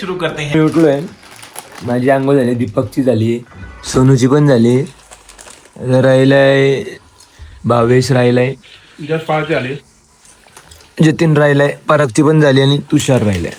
शुरू करते हैं. उठलोय, माझी आंघोळ झाली, दीपकची झाली, सोनूची पण झाली, राहिलाय भावेश, राहिलाय जतीन, राहिलाय परागची पण झाली आणि तुषार राहिलाय.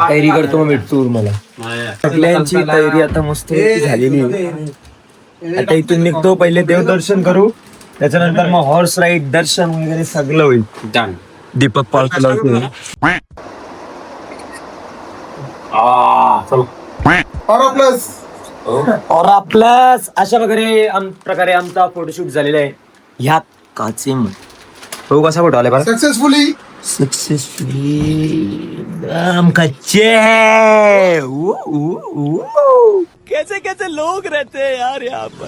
तयारी करतो मग भेटतो मला. सगळ्यांची तयारी आता मस्त झालेली आहे. आता इथून निघतो, पहिले देवदर्शन करू, त्याच्यानंतर मग हॉर्स राईड, दर्शन वगैरे सगळं होईल. दीपक पाळतो लावतो. और प्लस अशा प्रकारे आमचा फोटोशूट झालेला आहे ह्या काचेमध्ये. हो, कसा फोटो आलाय बरं? सक्सेसफुली हम कच्चे हैं. कैसे कैसे लोग रहते हैं यार यहाँ पर.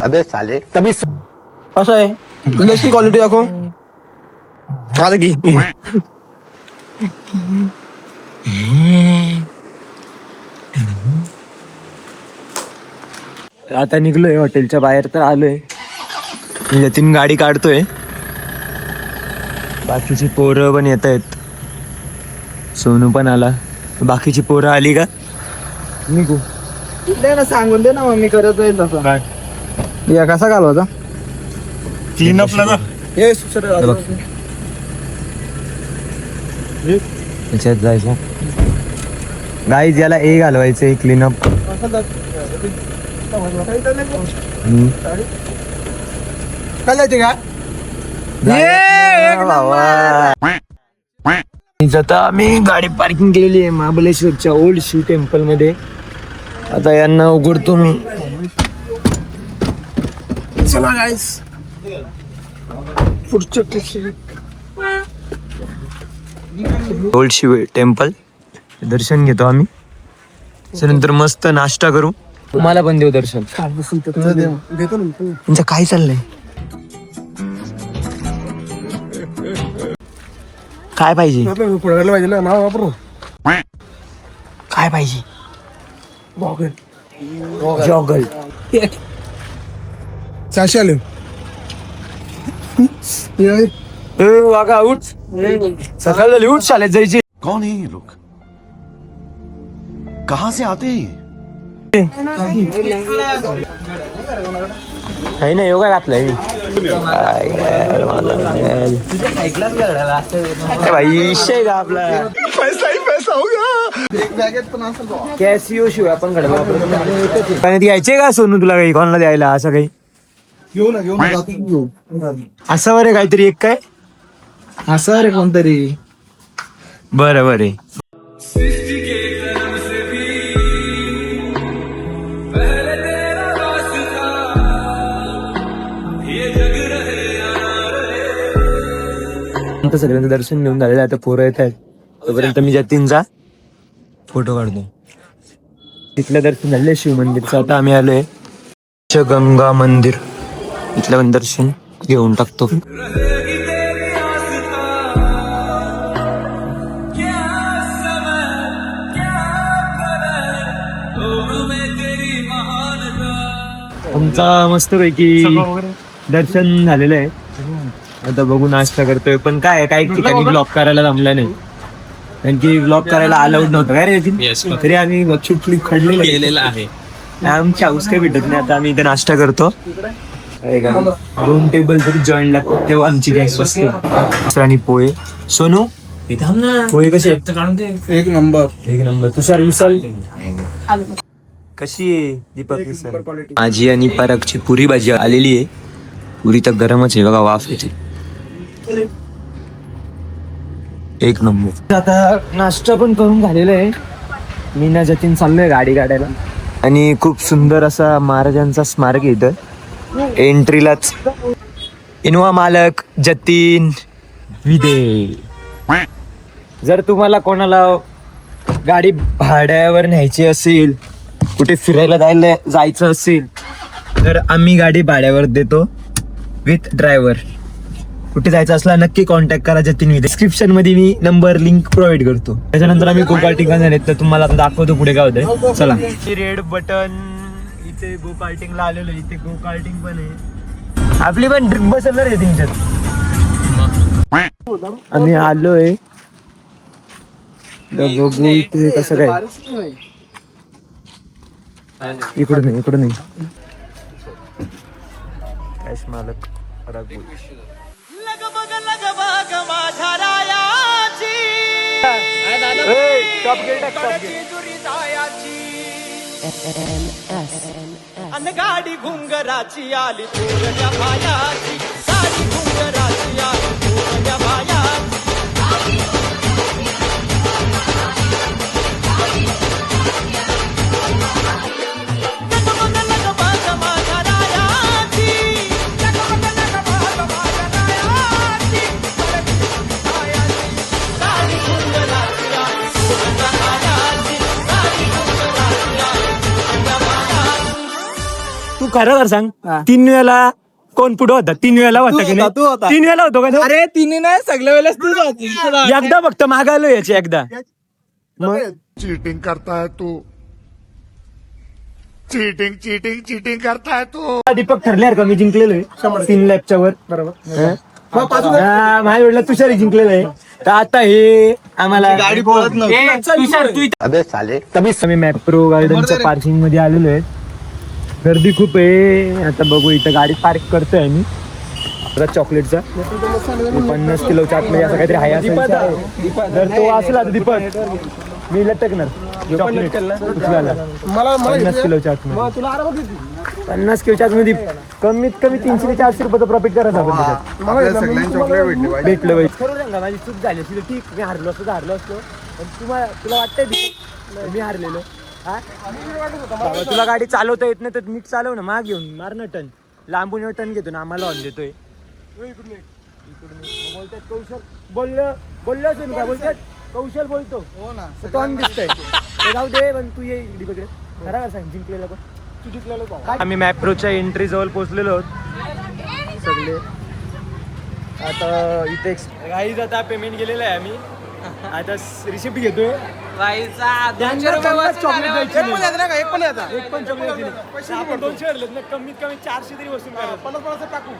अबे साले तभी असं आहे, लेसची क्वालिटी दाखव. आता की आता निघलोय हॉटेलच्या बाहेर, तर आलोय. जतीन गाडी काढतोय, बाकीची पोरं पण येत आहेत. सोनू पण आला. बाकीची पोरं आली का? निघू दे ना, सांगून दे ना, मग मी करत येईल तसं. या कसा घालवायचा? क्लीन अप ना. त्याच्यात जायचं गाईज, याला ए घालवायचं, क्लीनअप. आता आम्ही गाडी पार्किंग केलेली आहे महाबळेश्वरच्या ओल्ड शिव टेम्पल मध्ये. आता यांना उघडतो मी. चला गाईज, पुढच्या ओल्ड शिव टेम्पल दर्शन घेतो आम्ही. त्याच्यानंतर मस्त नाश्ता करू. तुम्हाला पण देऊ दर्शन. तुमचं काय चाललंय? काय पाहिजे? काय पाहिजे? जॉगल. वागा उठ, सकाळ झाली, उठ, शाळेत जायची. कौन है ये लोग, कहाँ से आते हैं? काही नाही, योगा घातलाय मी. भाई विषय का आपला पैसा ही पैसा होगा. कॅसिओ शिवाय आपण घडला घ्यायचे का सोनू तुला? काही कोणाला द्यायला असं काही असं बरे काहीतरी एक काय असं रे कोणतरी. बरं बरे. सगळ्यांचं दर्शन घेऊन झालेलं आहे. आता पोरं येत आहेत, तोपर्यंत मी जतीनचा फोटो काढतो. तिथलं दर्शन झाले शिव मंदिरचं. आता आम्ही आलोय गंगा मंदिर, इथलं पण दर्शन घेऊन टाकतो. आमचा मस्तपैकी दर्शन झालेलं आहे. आता बघू, नाश्ता करतोय. पण काय काही ठिकाणी ब्लॉक करायला जमलं नाही, कारण की ब्लॉक करायला अलाउड नव्हतं काय रे. तरी आम्ही क्लिप काढलेला आहे. आमची हाऊस काही भेटत नाही. आता आम्ही इथे नाश्ता करतो. 2 टेबल तरी जॉईन लागतो तेव्हा आमची गॅस बसते. आणि पोहे. सोनू पोहे कसे? एक नंबर. तुषार विसल कशी आहे? दीपक विसल. माझी आणि परागची पुरी भाजी आलेली आहे. पुरी तर गरमच आहे बघा, वाफ येते. एक नंबर. आता नाश्ता पण करून झालेला आहे. मी ना जतीन चाललोय गाडी काढायला. आणि खूप सुंदर असा महाराजांचा स्मारक आहे इथं. एंट्रीलाच इनोवा मालक जतीन विदे. जर तुम्हाला कोणाला गाडी भाड्यावर न्यायची असेल, कुठे फिरायला जायचं असेल, तर आम्ही गाडी भाड्यावर देतो विथ ड्रायव्हर. कुठे जायचं असला नक्की कॉन्टॅक्ट करा जतीन विदे. डिस्क्रिप्शन मध्ये मी नंबर लिंक प्रोव्हाइड करतो. त्याच्यानंतर आम्ही खूप ठिकाणी आहेत, तर तुम्हाला दाखवतो पुढे काय होतंय. चला. रेड बटन आमचे गो कार्टिंगला आलेलो इथे गो कार्टिंग पण आहे आपली पण ड्रिप बसवणार आहे तुमच्यात आम्ही आलोय बघू इथे कसं काय इकडून नाही कॅश मालक गाडी घुंगराची आली पोरच्या भायाची गाडी घुंगराची आली पोरच्या भायाची तू खरं कर सांग 3 वेळा कोण पुढे होता 3 वेळा होता की नाही? तू होता. 3 वेळा होतो का तो? अरे तिने नाही सगळ्या वेळेस तूच होती. एकदा फक्त मागायलो याची एकदा चीटिंग करता है तू चीटिंग करता है तू दीपक ठरल्यावर का मी जिंकलेलो 3 लॅपच्या वर बरोबर माझ्या वेळेला तुषार जिंकलेलं आहे तर आता हे आम्हाला गाडी पळत नव्हती. अबे साले आम्ही मॅप्रो गार्डनच्या पार्किंग मध्ये आलेलो आहे गर्दी खूप आहे आता बघू इथं गाडी पार्क करतोय आम्ही चॉकलेटचा 50 किलोच्या आतमध्ये असं काहीतरी आहे असं जर तो असला तर दीपक मी लटकणार चॉकलेट उचलायला. 50 किलोच्या आतमध्ये 50 किलोच्या आतमध्ये कमीत कमी 300 ते 400 रुपयाचं प्रॉफिट करायचं आपण भेटलं पाहिजे. खरं सांगा माझी चूक झाली असती तर ठीक मी हारलो असतो पण तुला वाटतंय मी हारलेलो बाबा, तुला गाडी चालवता येत नाही तर नीट चालव ना माग घेऊन मार ना टन लांबून टन घेतो ना आम्हाला ऑन देतोय बोलतात कौशल बोललो असेल का बोलतात कौशल बोलतो हो ना टन दिसतंय ते जाऊ दे पण तू ये इकडे बघ खरा का सांग जिंकलेलं पण तू जिंकलेलं आम्ही मॅप्रोच्या एंट्री जवळ पोहोचलेलो आहोत सगळे आता इथे गाईज आता पेमेंट गेलेलं आहे आम्ही आता रिसिप्ट घेतोय एक पण येतात एक पण चॉकलेट दिली. आपण 200 हरलेत ना कमीत कमी 400 तरी वसूल करा टाकू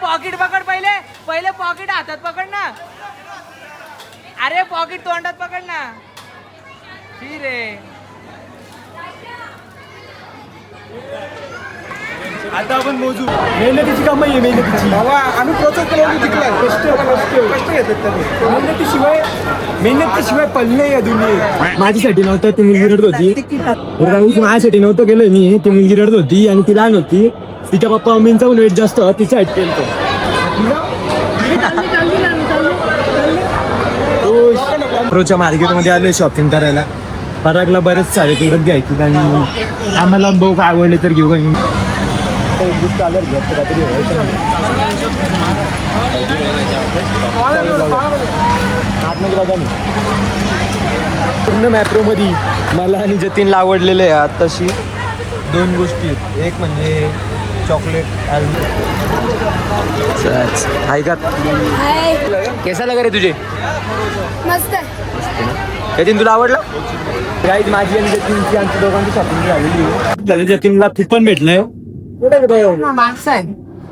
पॉकेट पकड पहिले पॉकेट हातात पकड ना अरे पॉकेट तोंडात पकड ना रे आता आपण मोजू मेहनतीची कमाई आहे मेहनतीची बाबा आम्ही प्रोसेस केलं जिंकलाय कष्ट घेतात त्यांनी मेहनतीशिवाय पडले या दुनियेत माझ्यासाठी नव्हतं ती मुलगी रडत होती माझ्यासाठी नव्हतं गेलोय मी ती मुलगी रडत होती आणि ती लहान होती तिच्या पप्पा मम्मींचा पण वेट जास्त होता तिचा हाईट केलं प्रोच्या मार्केटमध्ये आलोय शॉपिंग करायला परागला बरेच सारे प्रोडक्ट घ्यायचे आणि आम्हाला बघू काय आवडले तर घेऊ काही पूर्ण मॅप्रो मध्ये मला आणि जतीनला आवडलेले आहे आताशी 2 गोष्टी आहेत एक म्हणजे चॉकलेट ऐका कैसा लगा रे तुझे मस्त जतीन तुला आवडला गाईज माझी आणि जतीनची आमच्या दोघांची शॉपिंग झालेली जतीनला कुपन भेटलंय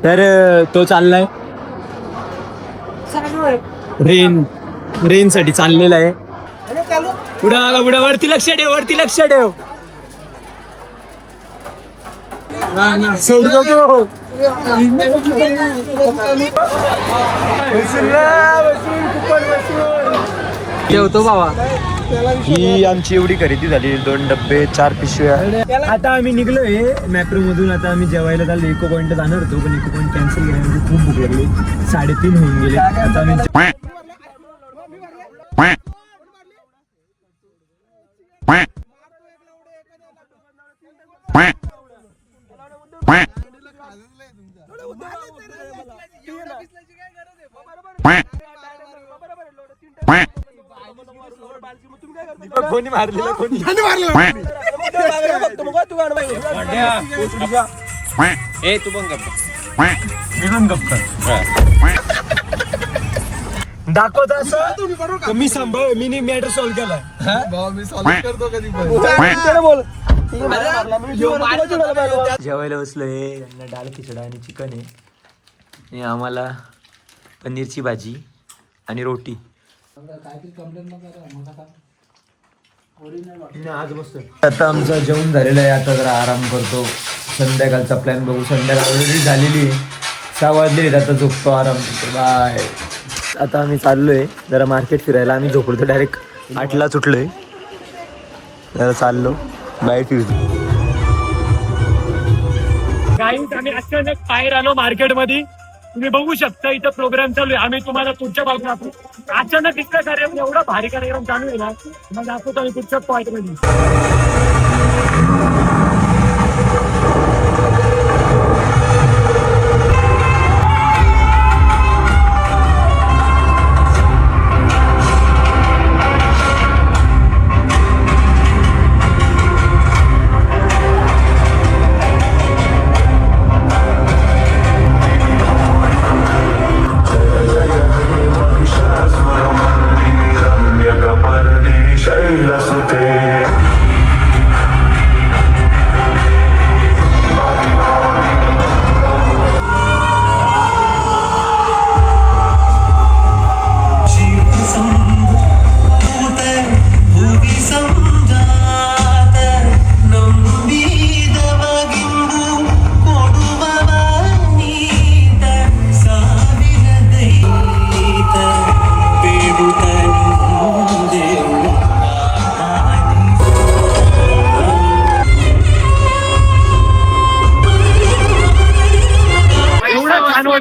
तर तो चाललाय रेन साठी चाललेला आहे पुढे वरती लक्ष ठेव ठेवतो बाबा ही आमची एवढी खरेदी झाली 2 डब्बे 4 पिशव्या आता आम्ही निघलोय मॅप्रो मधून आता आम्ही जेवायला चाललो इको पॉइंट जाणार होतो पण इको पॉइंट कॅन्सल केल्यानंतर खूप भूक लागली 3:30 होऊन गेले आता आम्ही कोणी मारलेलं फक्त मग तू गाणं पाहिजे. मी पण गप्प दाखवत असं मी सांभाळ मी मॅटर सॉल्व्ह केलाय. जेवायला बसलोय. यांना डाळ खिचडा आणि चिकन आहे आणि आम्हाला पनीरची भाजी आणि रोटी. आता आमचं जेवण झालेलं आहे. आता जरा आराम करतो. संध्याकाळचा प्लॅन बघू. संध्याकाळ ऑलरेडी झालेली आहे. 6 वाजले. आता झोपतो आराम करतो. बाय. आता आम्ही चाललोय जरा मार्केट फिरायला. आम्ही झोपलो डायरेक्ट 8ला सुटलोय. जरा चाललो बाहेर फिरतो. गाईज आम्ही अचानक बाहेर आलो मार्केटमध्ये. तुम्ही बघू शकता इथं प्रोग्राम चालू आहे. आम्ही तुम्हाला पुढच्या बाजूला अचानक इतका कार्यक्रम एवढा भारी कार्यक्रम चालू आहे ना. मग दाखवतो आम्ही पुढच्या पॉईंट मध्ये.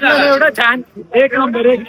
एवढं छान एक नंबर एक.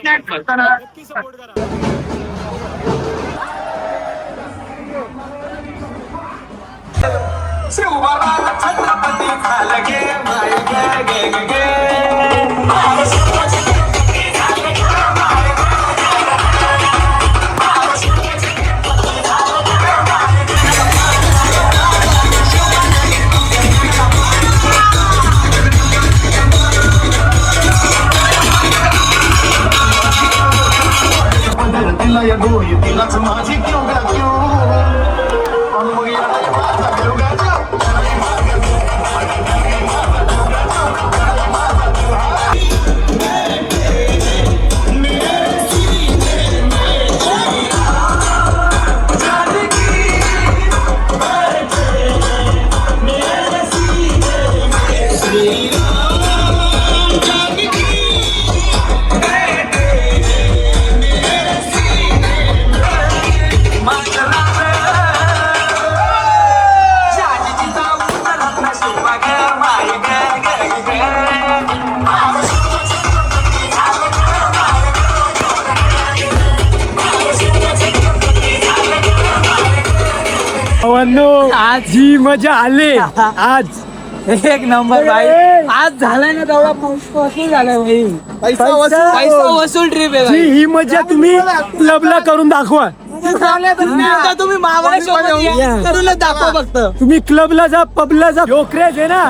आज जी मजा आली आज एक नंबर भाई. आज झालाय ना तेवढा वसूल झालाय भाई. पैसा वसूल ट्रिप आहे भाई. ही मजा तुम्ही क्लबला करून दाखवा. तुम्ही महाबळेश्वर दाखवा फक्त. तुम्ही क्लबला जा पबला जा. क्रेज आहे ना.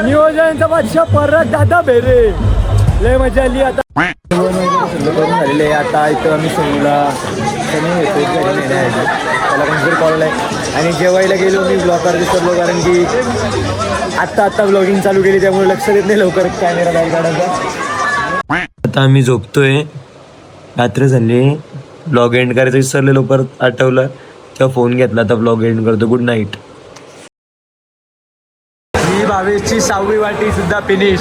नियोजनाचा बादशाह परत दादा बेरे. लय मजा आली. आता करून झालेलं आहे. आता इथं आम्ही सोनूला त्याला कन्सिडर कॉल आहे. आणि जेवायला गेलो मी ब्लॉगर विसरलो कारण की आत्ता ब्लॉगिंग चालू केली त्यामुळे लक्ष देत नाही लवकर कॅमेरा बाहेर काढायचा. आता आम्ही झोपतोय. रात्र झाली. ब्लॉग एंड करायचं विसरलेलो. परत आठवलं तेव्हा फोन घेतला. आता ब्लॉग एंड करतो. Good night. ही भावेशची 6वी वाटी सुद्धा फिनिश.